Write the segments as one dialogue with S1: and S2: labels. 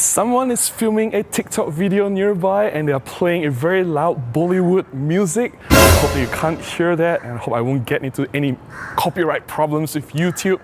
S1: Someone is filming a TikTok video nearby and they are playing a very loud Bollywood music. I hope that you can't hear that, and I hope I won't get into any copyright problems with YouTube.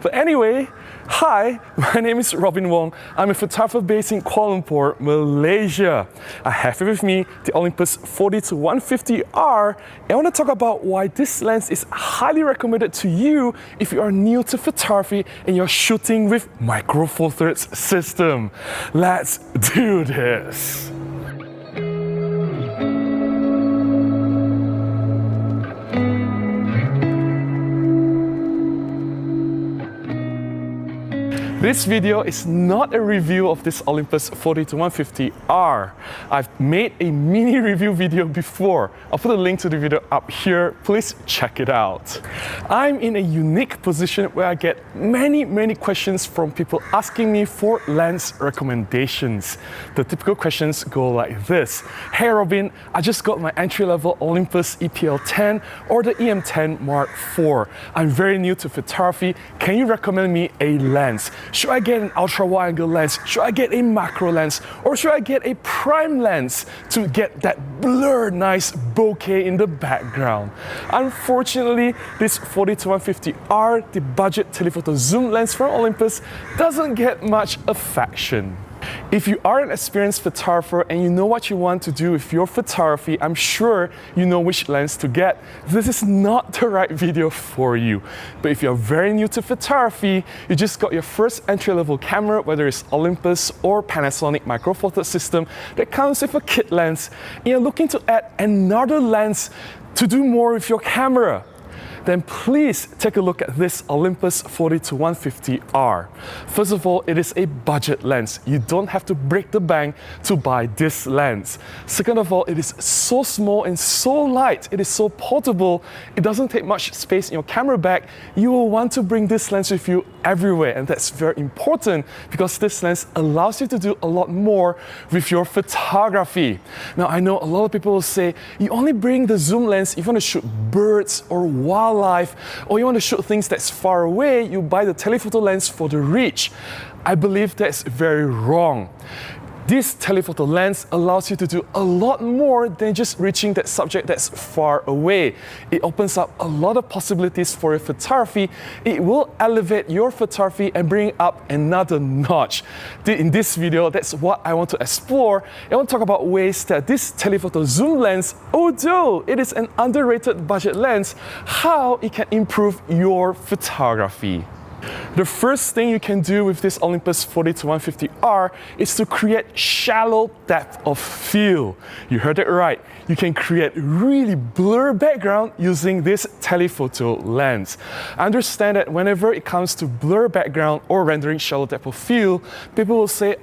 S1: But anyway, hi, my name is Robin Wong. I'm a photographer based in Kuala Lumpur, Malaysia. I have with me the Olympus 40-150 R, and I want to talk about why this lens is highly recommended to you if you are new to photography and you're shooting with Micro Four Thirds system. Let's do this. This video is not a review of this Olympus 40-150 R. I've made a mini review video before. I'll put a link to the video up here. Please check it out. I'm in a unique position where I get many questions from people asking me for lens recommendations. The typical questions go like this. Hey Robin, I just got my entry-level Olympus EPL10 or the EM10 Mark IV. I'm very new to photography. Can you recommend me a lens? Should I get an ultra-wide-angle lens? Should I get a macro lens? Or should I get a prime lens to get that blurred, nice bokeh in the background? Unfortunately, this 40-150 R, the budget telephoto zoom lens from Olympus, doesn't get much affection. If you are an experienced photographer and you know what you want to do with your photography, I'm sure you know which lens to get. This is not the right video for you. But if you're very new to photography, you just got your first entry-level camera, whether it's Olympus or Panasonic Micro Four Thirds system that comes with a kit lens, and you're looking to add another lens to do more with your camera, then please take a look at this Olympus 40-150 R. First of all, it is a budget lens. You don't have to break the bank to buy this lens. Second of all, it is so small and so light. It is so portable. It doesn't take much space in your camera bag. You will want to bring this lens with you everywhere, and that's very important because this lens allows you to do a lot more with your photography. Now, I know a lot of people will say, you only bring the zoom lens if you want to shoot birds or wildlife, or you want to shoot things that's far away, you buy the telephoto lens for the reach. I believe that's very wrong. This telephoto lens allows you to do a lot more than just reaching that subject that's far away. It opens up a lot of possibilities for your photography. It will elevate your photography and bring it up another notch. In this video, that's what I want to explore. I want to talk about ways that this telephoto zoom lens, although it is an underrated budget lens, how it can improve your photography. The first thing you can do with this Olympus 40-150 R is to create shallow depth of field. You heard it right. You can create really blurred background using this telephoto lens. I understand that whenever it comes to blur background or rendering shallow depth of field, people will say,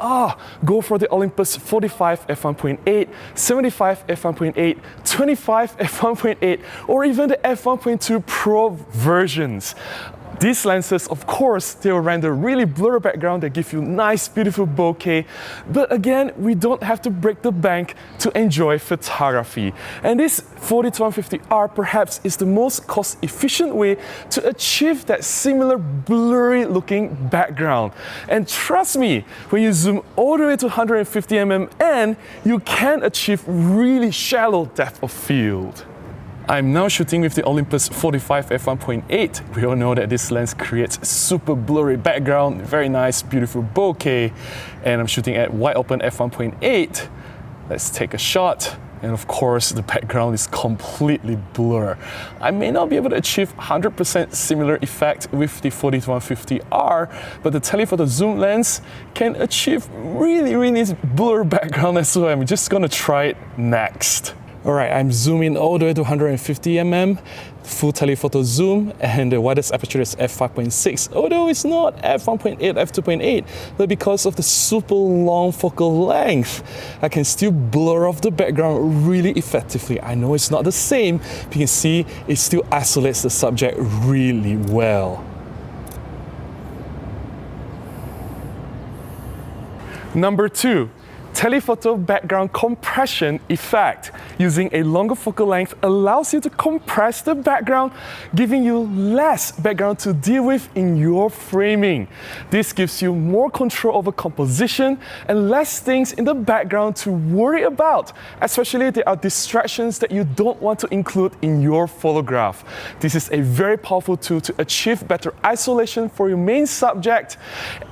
S1: go for the Olympus 45 f1.8, 75 f1.8, 25 f1.8, or even the f1.2 Pro versions. These lenses, of course, they will render really blurry background that give you nice, beautiful bokeh. But again, we don't have to break the bank to enjoy photography. And this 40-150 R perhaps is the most cost-efficient way to achieve that similar blurry looking background. And trust me, when you zoom all the way to 150mm and you can achieve really shallow depth of field. I'm now shooting with the Olympus 45 f1.8. We all know that this lens creates super blurry background, very nice, beautiful bokeh. And I'm shooting at wide open f1.8. Let's take a shot. And of course, the background is completely blurred. I may not be able to achieve 100% similar effect with the 40-150 R, but the telephoto zoom lens can achieve really blurred background as well. I'm just gonna try it next. Alright, I'm zooming all the way to 150mm, full telephoto zoom, and the widest aperture is f5.6, although it's not f1.8, f2.8, but because of the super long focal length, I can still blur off the background really effectively. I know it's not the same, but you can see it still isolates the subject really well. Number 2. Telephoto background compression effect. Using a longer focal length allows you to compress the background, giving you less background to deal with in your framing. This gives you more control over composition and less things in the background to worry about, especially if there are distractions that you don't want to include in your photograph. This is a very powerful tool to achieve better isolation for your main subject,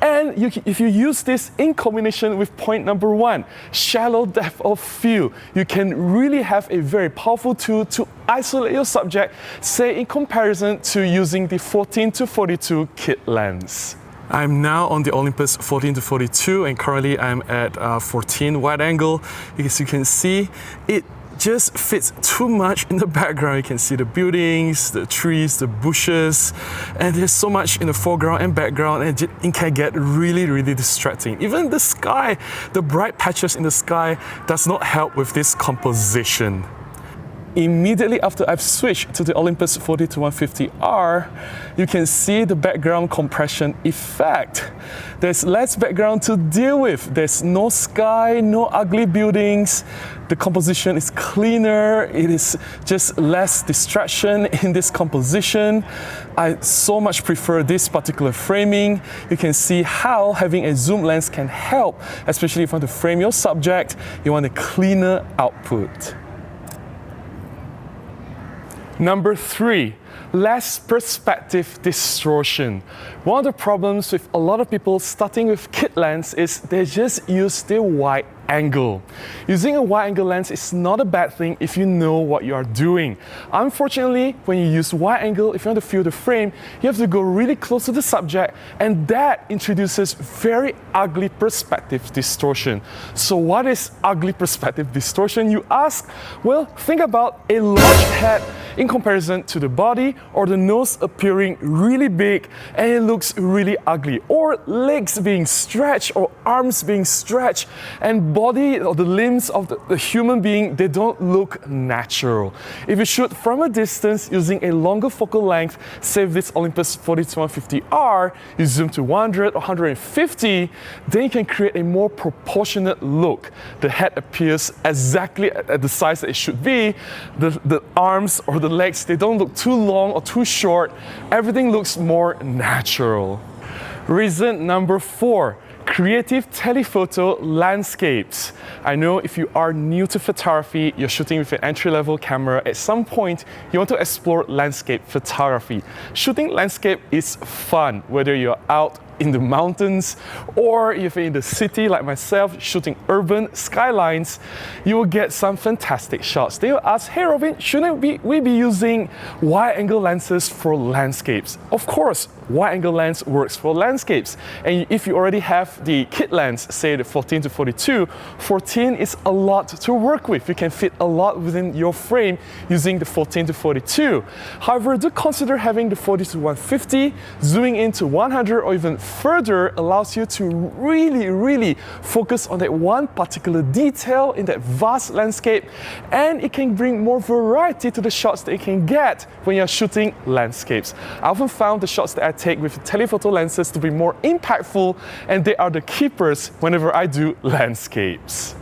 S1: and if you use this in combination with point number 1, shallow depth of field, you can really have a very powerful tool to isolate your subject, say in comparison to using the 14-42 kit lens. I'm now on the Olympus 14-42 and currently I'm at 14 wide angle. As you can see, it just fits too much in the background. You can see the buildings, the trees, the bushes, and there's so much in the foreground and background, and it can get really distracting. Even the sky, the bright patches in the sky does not help with this composition. Immediately after I've switched to the Olympus 40-150 R, you can see the background compression effect. There's less background to deal with. There's no sky, no ugly buildings. The composition is cleaner. It is just less distraction in this composition. I so much prefer this particular framing. You can see how having a zoom lens can help, especially if you want to frame your subject, you want a cleaner output. Number 3, less perspective distortion. One of the problems with a lot of people starting with kit lens is they just use the wide angle. Using a wide angle lens is not a bad thing if you know what you are doing. Unfortunately, when you use wide angle, if you want to fill the frame, you have to go really close to the subject, and that introduces very ugly perspective distortion. So what is ugly perspective distortion, you ask? Well, think about a large head in comparison to the body, or the nose appearing really big and it looks really ugly, or legs being stretched or arms being stretched, and body or the limbs of the human being, they don't look natural. If you shoot from a distance using a longer focal length, say this Olympus 40-150 R, you zoom to 100 or 150, then you can create a more proportionate look. The head appears exactly at the size that it should be. The arms or the legs, they don't look too long or too short. Everything looks more natural. Reason number 4. Creative telephoto landscapes. I know if you are new to photography, you're shooting with an entry-level camera, at some point you want to explore landscape photography. Shooting landscape is fun, whether you're out in the mountains or if you're in the city like myself shooting urban skylines, you will get some fantastic shots. They will ask, hey Robin, shouldn't we be using wide angle lenses for landscapes? Of course, wide angle lens works for landscapes. And if you already have the kit lens, say the 14-42, 14 is a lot to work with. You can fit a lot within your frame using the 14-42. However, do consider having the 40-150, zooming into 100 or even further allows you to really focus on that one particular detail in that vast landscape, and it can bring more variety to the shots that you can get when you're shooting landscapes. I often found the shots that I take with telephoto lenses to be more impactful, and they are the keepers whenever I do landscapes.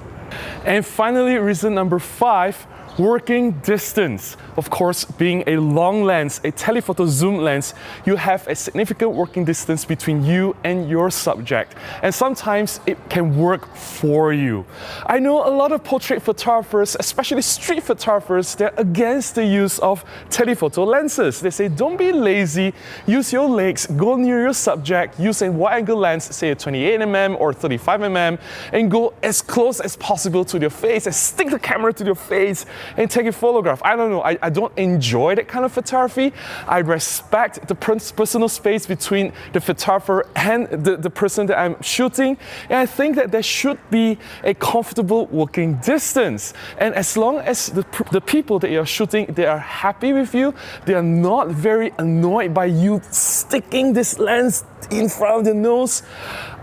S1: And finally, reason number 5, working distance. Of course, being a long lens, a telephoto zoom lens, you have a significant working distance between you and your subject. And sometimes it can work for you. I know a lot of portrait photographers, especially street photographers, they're against the use of telephoto lenses. They say, don't be lazy, use your legs, go near your subject, use a wide angle lens, say a 28mm or 35mm, and go as close as possible to your face and stick the camera to your face and take a photograph. I don't know, I don't enjoy that kind of photography. I respect the personal space between the photographer and the person that I'm shooting, and I think that there should be a comfortable working distance. And as long as the people that you're shooting, they are happy with you, they are not very annoyed by you sticking this lens in front of the nose,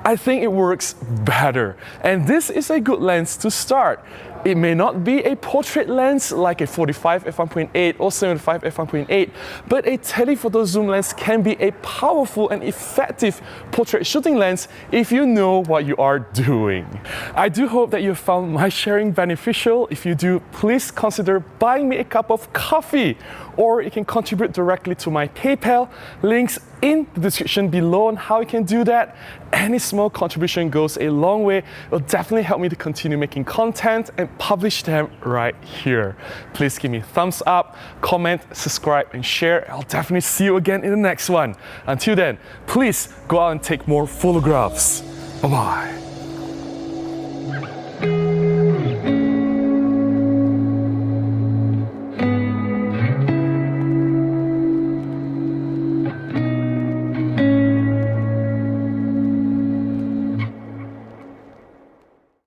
S1: I think it works better. And this is a good lens to start. It may not be a portrait lens like a 45 f1.8 or 75 f1.8, but a telephoto zoom lens can be a powerful and effective portrait shooting lens if you know what you are doing. I do hope that you found my sharing beneficial. If you do, please consider buying me a cup of coffee, or you can contribute directly to my PayPal. Links in the description below on how you can do that. Any small contribution goes a long way. It will definitely help me to continue making content and publish them right here. Please give me a thumbs up, comment, subscribe, and share. I'll definitely see you again in the next one. Until then, please go out and take more photographs. Bye-bye.